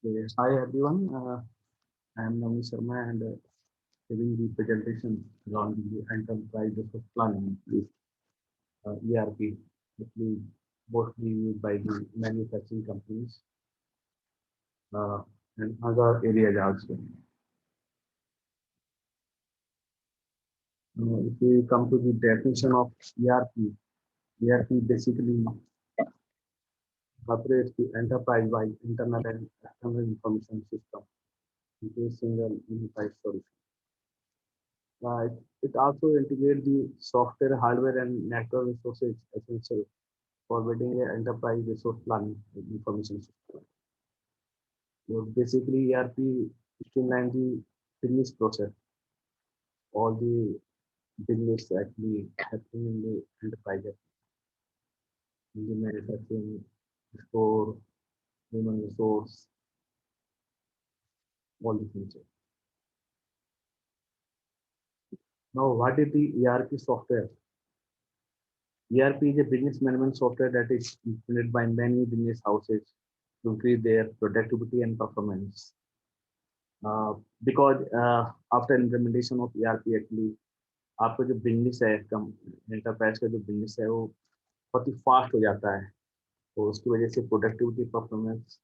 Okay. Hi everyone, I am Naveen Sharma and giving the presentation on the enterprise resource planning with ERP, actually mostly used by the manufacturing companies uh, and other areas also. If we come to the definition of ERP, ERP basically operates the enterprise-wide internal and external information system into a single unified solution. Uh, it also integrates the software, hardware, and network resources essential for building an enterprise resource planning information system. So basically, ERP streamlines the business process. All the business actually happening in the enterprise, in the manufacturing, store, human resource, all the things. Now, what is the ERP software? ERP is a business management software that is implemented by many business houses to increase their productivity and performance. Because after implementation of ERP actually आपका जो business है कम enterprise का जो business है वो बहुत ही fast हो जाता है तो उसकी वजह से प्रोडक्टिविटी परफॉर्मेंस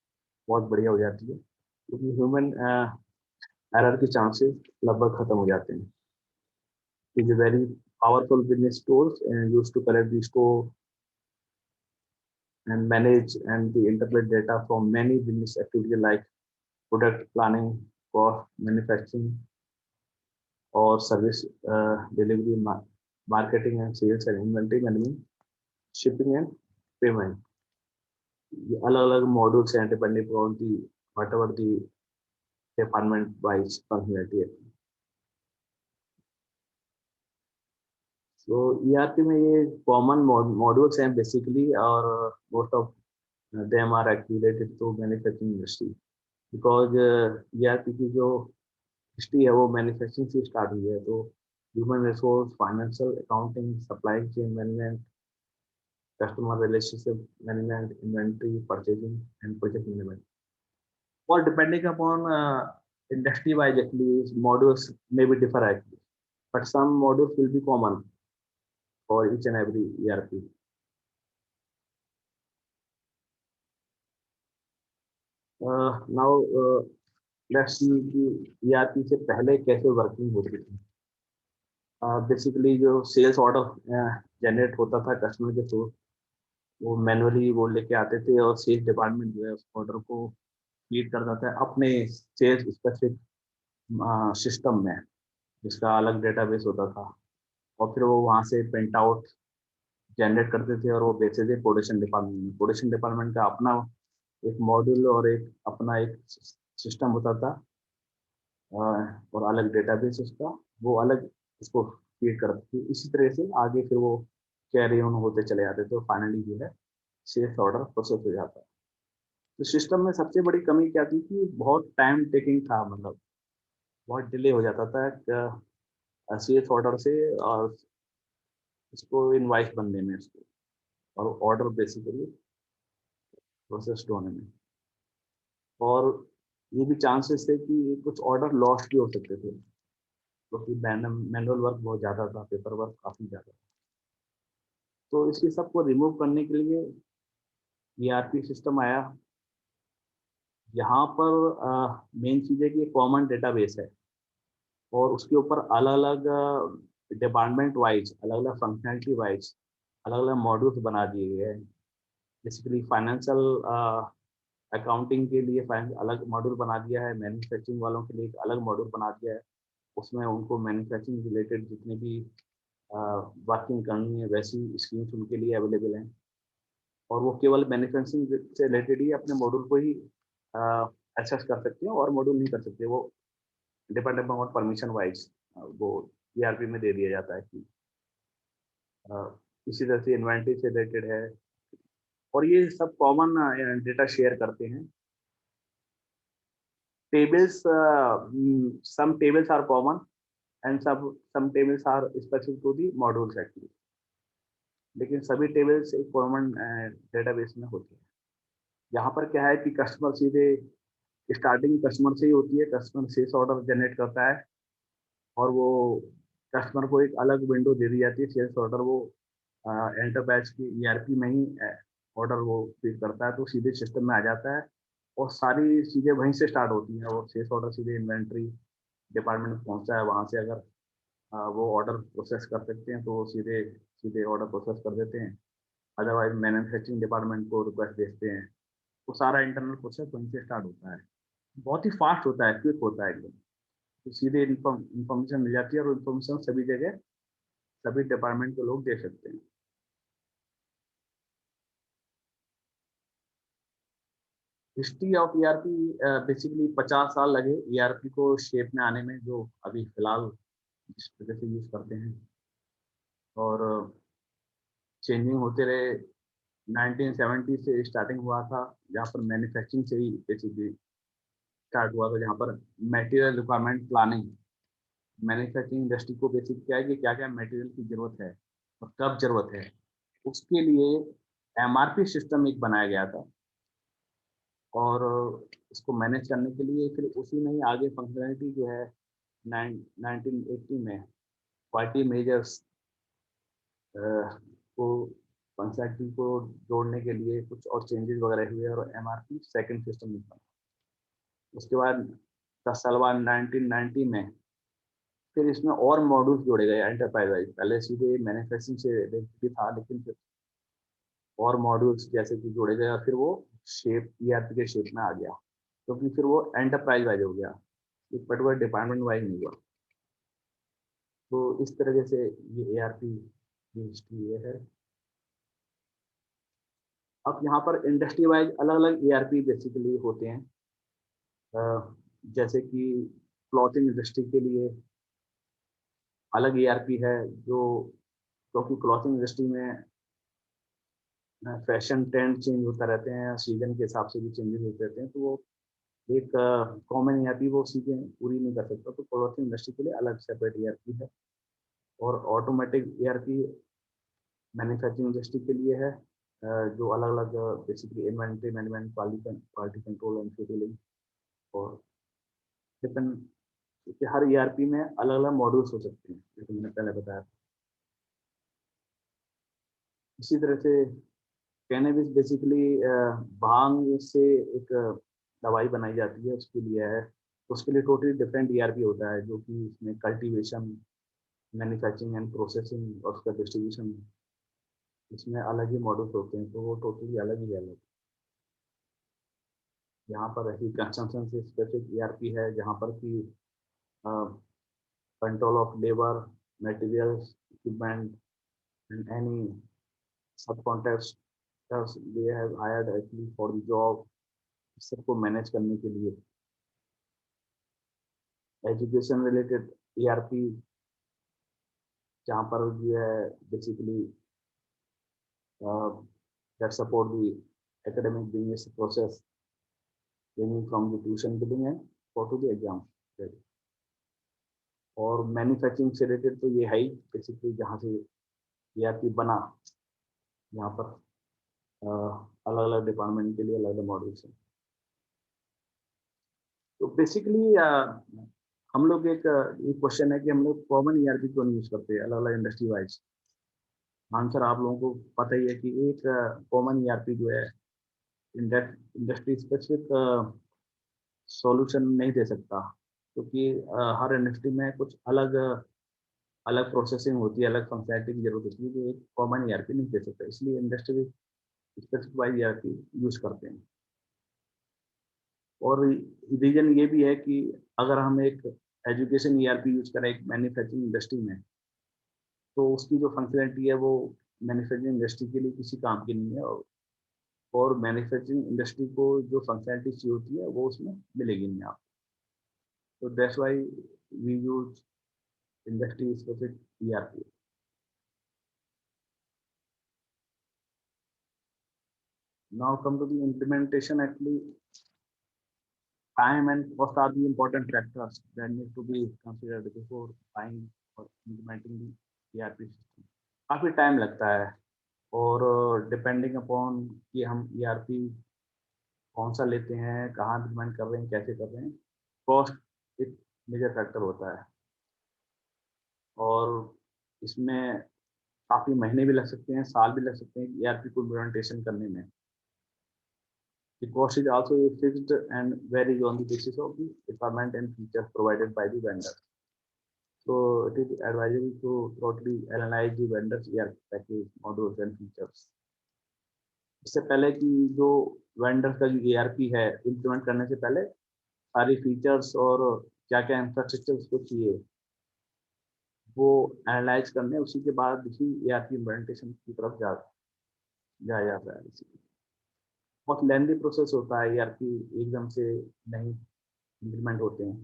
बहुत बढ़िया हो जाती है क्योंकि ह्यूमन एरर के चांसेस लगभग खत्म हो जाते हैं is a very powerful business tools and use to collect the store and manage and the interpret data from many business activities like product planning, cost, manufacturing, or service delivery, marketing and sales and inventory management, shipping and payment. The अलग-अलग modules हैं depending on the whatever the department wise functionality है. So ERP में ये common modules हैं basically और most of them are related to manufacturing industry because ERP की जो history है वो मैन्युफैक्चरिंग से स्टार्ट हुई है तो human resource financial accounting supply chain management customer relationship management inventory purchasing and project management और depending upon industry wise actually modules may be differ actually but some modules will be common for each and every ERP. Now let's see कि ERP से पहले कैसे working होती थी. Basically जो sales order generate होता था कस्टमर के थ्रू वो मैनुअली वो लेके आते थे और सेल्स डिपार्टमेंट जो है उस ऑर्डर को फीड करता था अपने सेल्स स्पेसिफिक सिस्टम में जिसका अलग डेटाबेस होता था और फिर वो वहाँ से प्रिंट आउट जनरेट करते थे और वो बेचते थे प्रोडक्शन डिपार्टमेंट में. प्रोडक्शन डिपार्टमेंट का अपना एक मॉड्यूल और एक अपना एक सिस्टम होता था और अलग डेटाबेस उसका वो अलग इसको फीड करती थी. इसी तरह से आगे फिर वो कैरी ऑन होते चले जाते थे. फाइनली जो है सेल्स ऑर्डर प्रोसेस हो जाता है. तो सिस्टम में सबसे बड़ी कमी क्या थी कि बहुत टाइम टेकिंग था. मतलब बहुत डिले हो जाता था सेल्स ऑर्डर से और इसको इनवाइस बनने में इसको और ऑर्डर बेसिकली प्रोसेस होने में. और ये भी चांसेस थे कि कुछ ऑर्डर लॉस्ट भी हो सकते थे क्योंकि मैनुअल वर्क बहुत ज़्यादा था, पेपर वर्क काफ़ी ज़्यादा था. तो इसके सबको रिमूव करने के लिए ERP सिस्टम आया. यहाँ पर मेन चीज़ है कि कॉमन डेटाबेस है और उसके ऊपर अलग अलग डिपार्टमेंट वाइज अलग अलग फंक्शनैलिटी वाइज अलग अलग मॉड्यूल्स बना दिए गए हैं. बेसिकली फाइनेंशियल अकाउंटिंग के लिए अलग मॉड्यूल बना दिया है. मैन्युफैक्चरिंग वालों के लिए एक अलग मॉड्यूल बना दिया है. उसमें उनको मैन्युफैक्चरिंग रिलेटेड जितने भी वर्किंग करनी है वैसी स्कीम्स उनके लिए अवेलेबल हैं और वो केवल मैन्युफैक्चरिंग से रिलेटेड ही अपने मॉड्यूल को ही एक्सेस कर सकते हैं और मॉड्यूल नहीं कर सकते. वो डिपेंडेंट अपॉन परमिशन वाइज वो ERP में दे दिया जाता है कि इसी तरह से इन्वेंटरी से रिलेटेड है और ये सब कॉमन डेटा शेयर करते हैं. tables some tables are common and some tables are specific to the modules actually. लेकिन सभी टेबल्स एक कॉमन डेटाबेस में होते हैं. यहाँ पर क्या है कि कस्टमर सीधे स्टार्टिंग कस्टमर से ही होती है। कस्टमर सेल्स ऑर्डर जनरेट करता है और वो कस्टमर को एक अलग विंडो दे दी जाती है सेल्स ऑर्डर, वो एंटरप्राइज की ईआरपी में ही ऑर्डर वो फीड करता है, तो सीधे सिस्टम में आ जाता है और सारी चीज़ें वहीं से स्टार्ट होती हैं। और सेल्स ऑर्डर सीधे इन्वेंट्री डिपार्टमेंट में पहुंचता है, वहाँ से अगर वो ऑर्डर प्रोसेस कर सकते हैं तो वो सीधे सीधे ऑर्डर प्रोसेस कर देते हैं। अदरवाइज मैन्युफैक्चरिंग डिपार्टमेंट को रिक्वेस्ट भेजते हैं, वो सारा इंटरनल प्रोसेस वहीं से स्टार्ट होता है। बहुत ही फास्ट होता है, क्विक होता है एकदम। तो सीधे इंफॉर्मेशन मिल जाती है और इन्फॉर्मेशन सभी जगह सभी डिपार्टमेंट के लोग दे सकते हैं। हिस्ट्री ऑफ ईआरपी, बेसिकली 50 साल लगे ईआरपी को शेप में आने में, जो अभी फिलहाल जिस तरह से यूज करते हैं। और चेंजिंग होते रहे। 1970 से स्टार्टिंग हुआ था, जहाँ पर मैन्युफैक्चरिंग से ही बेसिकली स्टार्ट हुआ था, जहाँ पर material requirement planning, manufacturing industry को बेसिक क्या है कि क्या क्या मटेरियल की जरूरत है और कब जरूरत है, उसके लिए एमआरपी सिस्टम एक बनाया गया था। और इसको मैनेज करने के लिए फिर उसी में ही आगे फंक्शनैलिटी जो है 1980 में क्वालिटी मेजर्स को फंक्शनैलिटी को जोड़ने के लिए कुछ और चेंजेस वगैरह हुए और एमआरपी सेकंड सिस्टम बना। उसके बाद 10 साल बाद 1990 में फिर इसमें और मॉड्यूल्स जोड़े गए एंटरप्राइज वाइज। पहले सीधे मैन्युफैक्चरिंग से रिलेटेड था, लेकिन फिर और मॉड्यूल्स जैसे कि जोड़े गए और फिर वो शेप ईआरपी के शेप में आ गया, क्योंकि फिर वो एंटरप्राइज वाइज हो गया, एक पर्टिकुलर डिपार्टमेंट वाइज नहीं हुआ। तो इस तरह से ये एआरपी की हिस्ट्री ये है। अब यहाँ पर इंडस्ट्री वाइज अलग अलग एआरपी बेसिकली होते हैं। जैसे कि क्लॉथिंग इंडस्ट्री के लिए अलग एआरपी है, जो क्योंकि क्लॉथिंग इंडस्ट्री में फैशन ट्रेंड चेंज होता रहते हैं, सीजन के हिसाब से भी चेंजेस होते रहते हैं, तो वो एक कॉमन ईआरपी वो चीज़ें पूरी नहीं कर सकता। तो क्लॉथिंग इंडस्ट्री के लिए अलग सेपरेट ईआरपी है। और ऑटोमेटिक ईआरपी मैन्युफैक्चरिंग इंडस्ट्री के लिए है, जो अलग अलग basically inventory management, quality control and scheduling. और डिपेंड कि हर ईआरपी में अलग अलग मॉड्यूल्स हो सकते हैं, जैसे मैंने पहले बताया। इसी तरह से कैनबिस बेसिकली भांग से एक दवाई बनाई जाती है, उसके लिए है। उसके लिए टोटली डिफरेंट ईआरपी होता है, जो कि इसमें कल्टीवेशन, मैन्युफैक्चरिंग एंड प्रोसेसिंग और उसका डिस्ट्रीब्यूशन, इसमें अलग ही मॉडल्स होते हैं, तो वो टोटली अलग ही अलग। यहाँ पर ऐसी कंस्ट्रक्शन से स्पेसिफिक ईआरपी है, जहाँ पर कि control of labour, materials, equipment and any sub contractors they have hired actually for the job, सबको मैनेज करने के लिए। एजुकेशन रिलेटेड ईआरपी, जहाँ पर जो है basically that support the academic business process ranging from the tuition billing and for to the exam। और manufacturing से रिलेटेड तो ये है ही बेसिकली, जहाँ से ईआरपी बना, यहाँ पर अलग अलग डिपार्टमेंट के लिए अलग अलग मॉडल्स हैं। तो बेसिकली हम लोग एक क्वेश्चन है कि हम लोग कॉमन ईआरपी क्यों नहीं यूज करते अलग अलग इंडस्ट्री वाइज। आंसर आप लोगों को पता ही है कि एक कॉमन ईआरपी जो है इंडस्ट्री स्पेसिफिक सॉल्यूशन नहीं दे सकता, क्योंकि हर इंडस्ट्री में कुछ अलग अलग प्रोसेसिंग होती है, अलग फंक्शनैलिटी की जरूरत होती है, जो एक कॉमन ईआरपी नहीं दे सकता। इसलिए industry specific wise ERP use करते हैं। और रीजन ये भी है कि अगर हम एक एजुकेशन ईआरपी यूज करें एक मैन्युफैक्चरिंग इंडस्ट्री में, तो उसकी जो फंक्शनैलिटी है वो मैन्युफैक्चरिंग इंडस्ट्री के लिए किसी काम की नहीं है। और मैन्युफैक्चरिंग इंडस्ट्री को जो फंक्शनैलिटी चाहिए होती है वो उसमें मिलेगी नहीं आपको। तो that's why we use industry specific ERP. Now come to the implementation. Actually, time and cost are the important factors that need to be considered before buying or implementing the ERP system. काफ़ी time लगता है, और depending upon कि हम ERP कौन सा लेते हैं, कहाँ इम्प्लीमेंट कर रहे हैं, कैसे कर रहे हैं। कॉस्ट एक मेजर फैक्टर होता है और इसमें काफ़ी महीने भी लग सकते हैं, साल भी लग सकते हैं ईआरपी को इम्प्लीमेंटेशन करने में। The cost is also fixed and varies on the basis of the requirement and features provided by the vendor. So it is advisable to thoroughly analyze the vendor's ERP package, modules and features. इससे पहले कि जो vendor का जो ERP है implement करने से पहले सारी फीचर्स और क्या क्या इंफ्रास्ट्रक्चर उसको चाहिए वो एनालाइज करने, उसी के बाद ही ERP इम्प्लीमेंटेशन की तरफ जाया जाता है। बहुत लेंदी प्रोसेस होता है, ERP एकदम से नहीं इम्प्लीमेंट होते हैं।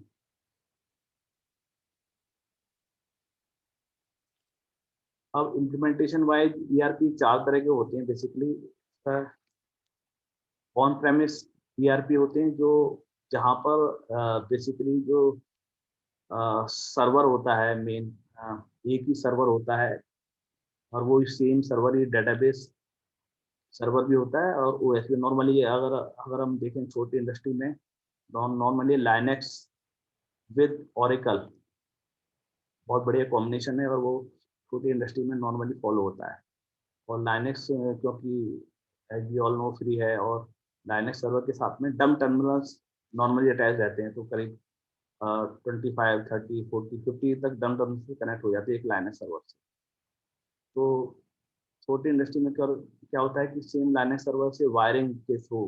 अब इम्प्लीमेंटेशन वाइज ईआरपी 4 तरह के होते हैं बेसिकली। ऑन प्रेमिस ईआरपी होते हैं जो जहाँ पर बेसिकली जो सर्वर होता है मेन, एक ही सर्वर होता है और वो सेम सर्वर ही डेटाबेस सर्वर भी होता है। और ओएस भी नॉर्मली अगर अगर हम देखें छोटी इंडस्ट्री में नॉर्मली लाइनेक्स विद ओरेकल बहुत बढ़िया कॉम्बिनेशन है और वो छोटी इंडस्ट्री में नॉर्मली फॉलो होता है। और लाइनेक्स क्योंकि as you all know free है और लाइनेक्स सर्वर के साथ में डम टर्मिनल्स नॉर्मली अटैच रहते हैं, तो करीब 25, 30, 40, 50 तक डम टर्मिनल से कनेक्ट हो जाते हैं एक लाइनेक्स सर्वर से। तो छोटी इंडस्ट्री में क्या होता है कि सेम लाइनेक्स सर्वर से वायरिंग के थ्रू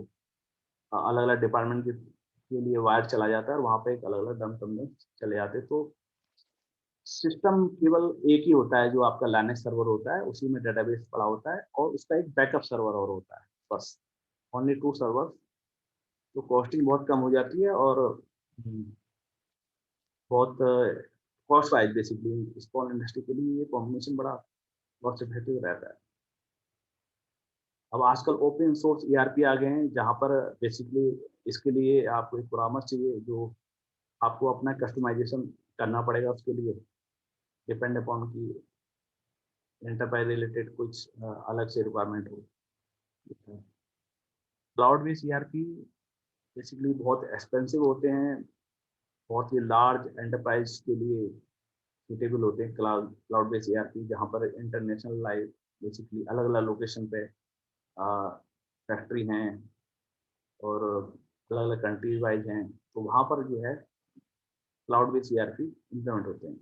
अलग अलग डिपार्टमेंट के लिए वायर चला जाता है और वहाँ पे एक अलग अलग डम टर्मिनल चले जाते हैं। तो सिस्टम केवल एक ही होता है जो आपका लाइनेक्स सर्वर होता है, उसी में डेटाबेस पड़ा होता है और उसका एक बैकअप सर्वर और होता है, बस ओनली 2 सर्वर। तो कॉस्टिंग बहुत कम हो जाती है और बहुत cost wise basically small industry के लिए ये कॉम्बिनेशन बड़ा कॉस्ट इफेक्टिव रहता है। अब आजकल ओपन सोर्स ईआरपी आ गए हैं जहाँ पर बेसिकली इसके लिए आपको एक परामर्श चाहिए जो आपको अपना कस्टमाइजेशन करना पड़ेगा, उसके लिए डिपेंड अपॉन की एंटरप्राइज रिलेटेड कुछ अलग से रिक्वायरमेंट हो। क्लाउड बेस्ड ईआरपी बेसिकली बहुत एक्सपेंसिव होते हैं, बहुत ही लार्ज एंटरप्राइज के लिए सूटेबल होते हैं क्लाउड बेस्ड ईआरपी, जहाँ पर इंटरनेशनल लाइव बेसिकली अलग अलग लोकेशन पे फैक्ट्री हैं और अलग अलग कंट्री वाइज हैं, तो वहाँ पर जो है क्लाउड बेस्ड ईआरपी इम्प्लीमेंट होते हैं।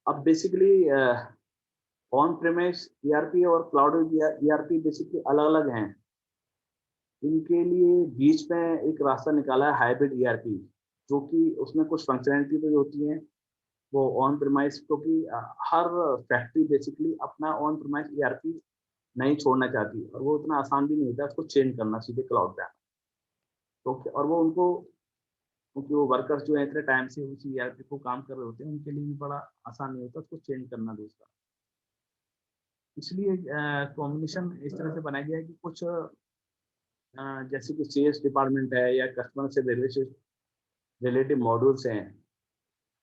अब बेसिकली ऑन प्रेमिस ईआरपी और क्लाउड ईआरपी बेसिकली अलग अलग हैं। इनके लिए बीच में एक रास्ता निकाला है हाइब्रिड ईआरपी, जो कि उसमें कुछ फंक्शनैलिटी तो होती है वो ऑन प्रेमाइज, क्योंकि हर फैक्ट्री बेसिकली अपना ऑन प्रेमाइज ईआरपी नहीं छोड़ना चाहती और वो उतना आसान भी नहीं होता उसको चेंज करना सीधे क्लाउड पे आना। तो और वो उनको, क्योंकि वो वर्कर्स जो है इतने टाइम से उसी ईआरपी को काम कर रहे होते हैं, उनके लिए भी बड़ा आसान नहीं होता उसको चेंज करना दूसरा। इसलिए कॉम्बिनेशन इस तरह से बनाया गया है कि कुछ जैसे कि सेल्स डिपार्टमेंट है या कस्टमर से रिलेटिव मॉड्यूल्स हैं,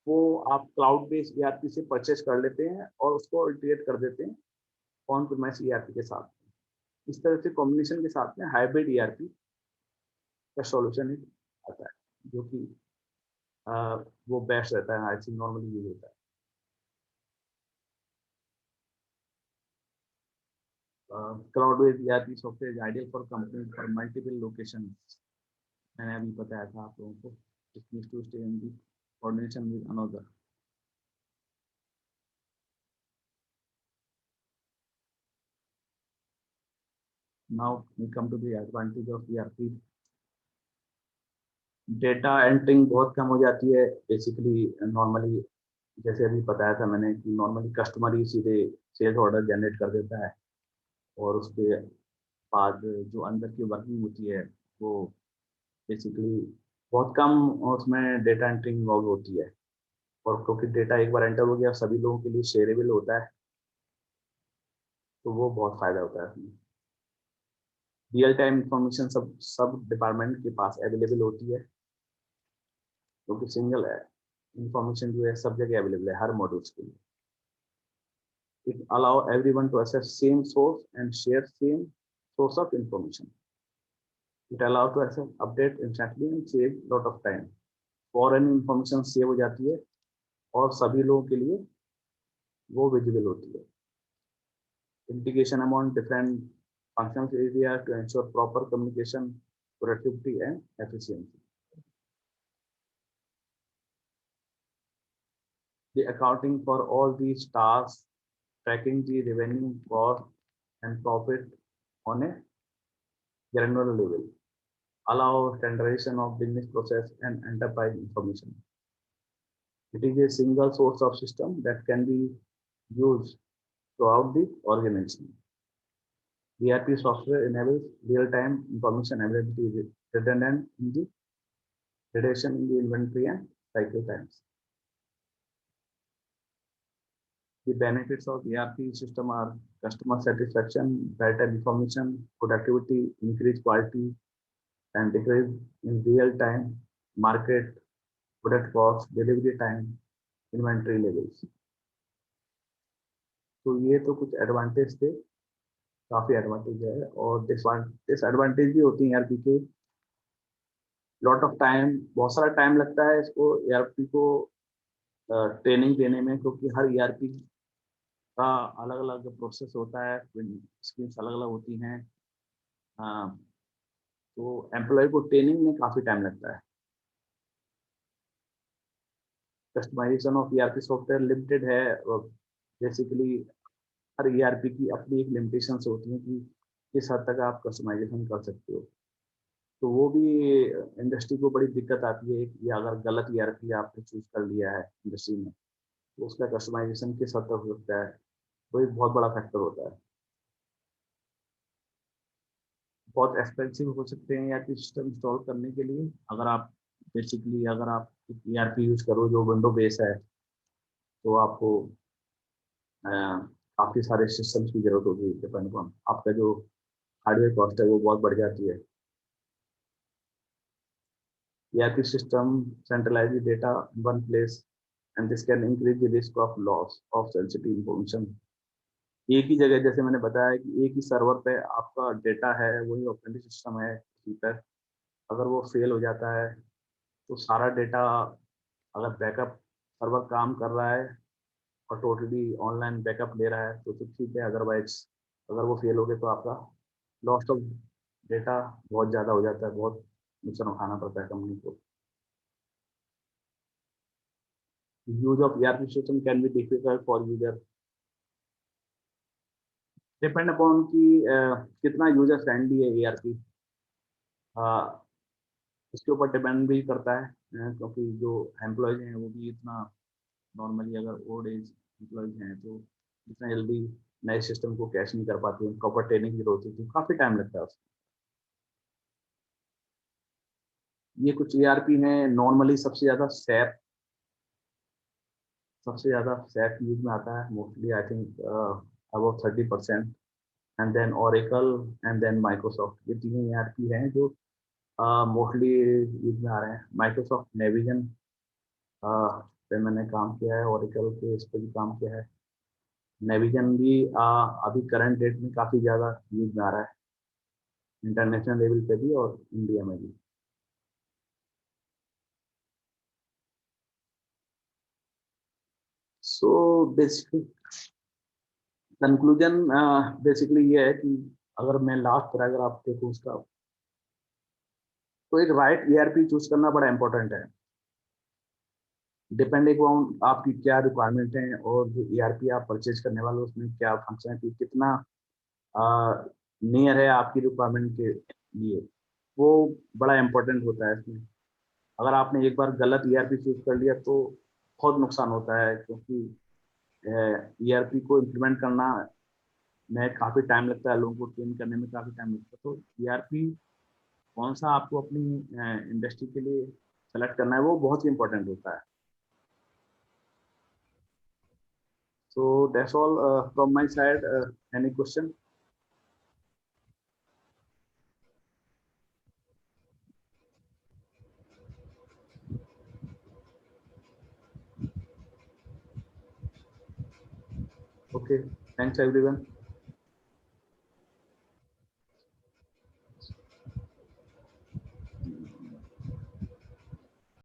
वो आप क्लाउड बेस्ड ईआरपी से परचेज कर लेते हैं और उसको इंटीग्रेट कर देते हैं ऑन प्रीमाइस ईआरपी के साथ। इस तरह से कॉम्बिनेशन के साथ में हाइब्रिड ईआरपी का सॉल्यूशन आता है, जो कि वो बेस्ट रहता है, आई थिंक नॉर्मली यूज होता है। Cloud based ERP software ideal for company for multiple location. मैंने अभी बताया था आप लोगों को, it needs to stay in the coordination with another. Now we come to the advantage of ERP. Data entering बहुत कम हो जाती है बेसिकली। नॉर्मली जैसे अभी बताया था मैंने कि नॉर्मली कस्टमर ही सीधे सेल्स ऑर्डर जनरेट कर देता है और उसके बाद जो अंदर की वर्किंग होती है वो बेसिकली बहुत कम उसमें डेटा एंट्रिंग इन्वॉल्व होती है। और क्योंकि डेटा एक बार एंटर हो गया सभी लोगों के लिए शेयरेबल होता है, तो वो बहुत फायदा होता है उसमें। रियल टाइम इंफॉर्मेशन सब सब डिपार्टमेंट के पास अवेलेबल होती है, क्योंकि सिंगल है इंफॉर्मेशन जो है सब जगह अवेलेबल है हर मॉड्यूल्स के लिए। It allow everyone to access same source and share same source of information. It allows to access update instantly and save lot of time. Foreign information save हो जाती है और सभी लोगों के लिए वो विजिबल होती है. Integration among different functions area to ensure proper communication, productivity, and efficiency. The accounting for all these tasks, tracking the revenue, cost, and profit on a granular level, allow standardization of business process and enterprise information. It is a single source of system that can be used throughout the organization. ERP software enables real-time information availability redundant in the reduction in the inventory and cycle times. The benefits of ERP system are customer satisfaction, better information, productivity, increased quality, and decrease in real time market, product cost, delivery time, inventory levels. तो ये तो कुछ advantage थे, काफी advantage है और disadvantage भी होती है ईआरपी के. लॉट ऑफ टाइम, बहुत सारा टाइम लगता है इसको ईआरपी को ट्रेनिंग देने में, क्योंकि हर ईआरपी का अलग अलग प्रोसेस होता है, स्कीम्स अलग अलग होती हैं. तो एम्प्लॉय को ट्रेनिंग में काफी टाइम लगता है. Customisation of ERP software limited है. बेसिकली हर ईआरपी की अपनी एक लिमिटेशंस होती हैं कि किस हद तक आप कस्टमाइजेशन कर सकते हो. तो वो भी इंडस्ट्री को बड़ी दिक्कत आती है कि अगर गलत ईआरपी आपने चूज कर लिया है इंडस्ट्री में, तो उसका कस्टमाइजेशन किस हद तक हो सकता है, वो एक बहुत बड़ा फैक्टर होता है. बहुत एक्सपेंसिव हो सकते हैं ईआरपी सिस्टम इंस्टॉल करने के लिए. अगर आप बेसिकली अगर आप ईआरपी यूज करो जो विंडो बेस है, तो आपको काफी सारे सिस्टम्स की जरूरत होगी. डिपेंड अपॉन आपका जो हार्डवेयर कॉस्ट है वो बहुत बढ़ जाती है. ERP system centralize the data in one place, and this can increase the risk of loss of sensitive information. एक ही जगह, जैसे मैंने बताया कि एक ही सर्वर पे आपका डेटा है, वही ऑपरेटिंग सिस्टम है उसी पर. अगर वो फेल हो जाता है तो सारा डेटा, अगर बैकअप सर्वर काम कर रहा है और टोटली ऑनलाइन बैकअप ले रहा है तो ठीक है. अदरवाइज अगर वो फेल हो गए तो आपका लॉस ऑफ डेटा बहुत ज़्यादा हो जाता है, बहुत नुकसान उठाना पड़ता है कंपनी को. Use of ERP system can be difficult for user. Depend upon कि कितना यूजर फ्रेंडली है ERP, इसके ऊपर डिपेंड भी करता है. क्योंकि जो एम्प्लॉयज हैं वो भी इतना, नॉर्मली अगर ओल्ड एज एम्प्लॉयज हैं तो इतना जल्दी नए सिस्टम को कैच नहीं कर पाते हैं. प्रॉपर ट्रेनिंग की जरूरत होती है, काफ़ी टाइम लगता है उसमें. ये कुछ ERP हैं. नॉर्मली सबसे ज़्यादा सैप यूज में आता है. Mostly I think about 30%, and then Oracle, and then Microsoft. ये तीनों ERP हैं जो मोस्टली यूज में आ रहे हैं. माइक्रोसॉफ्ट नेविजन पे मैंने काम किया है, ओरेकल पे इस पर भी काम किया है. नेविजन भी अभी करंट डेट में काफ़ी ज़्यादा यूज में आ रहा है, इंटरनेशनल लेवल पे भी और इंडिया में भी. सो बेसिकली कंक्लूजन बेसिकली ये है कि अगर मैं लास्ट पैराग्राफ देखूँ उसका, तो एक राइट ERP चूज करना बड़ा इंपॉर्टेंट है. डिपेंडिंग ऑन आपकी क्या रिक्वायरमेंट है और जो ERP आप परचेज करने वाले उसमें क्या फंक्शनलिटी कितना नियर है आपकी रिक्वायरमेंट के लिए, वो बड़ा इंपॉर्टेंट होता है इसमें. अगर आपने एक बार गलत ERP चूज कर लिया तो बहुत नुकसान होता है, क्योंकि ERP को इम्प्लीमेंट करना में काफ़ी टाइम लगता है, लोगों को ट्रेन करने में काफ़ी टाइम लगता है. तो ERP कौन सा आपको अपनी इंडस्ट्री के लिए सेलेक्ट करना है वो बहुत ही इंपॉर्टेंट होता है. So that's all from my side. Any question? Okay. Thanks everyone.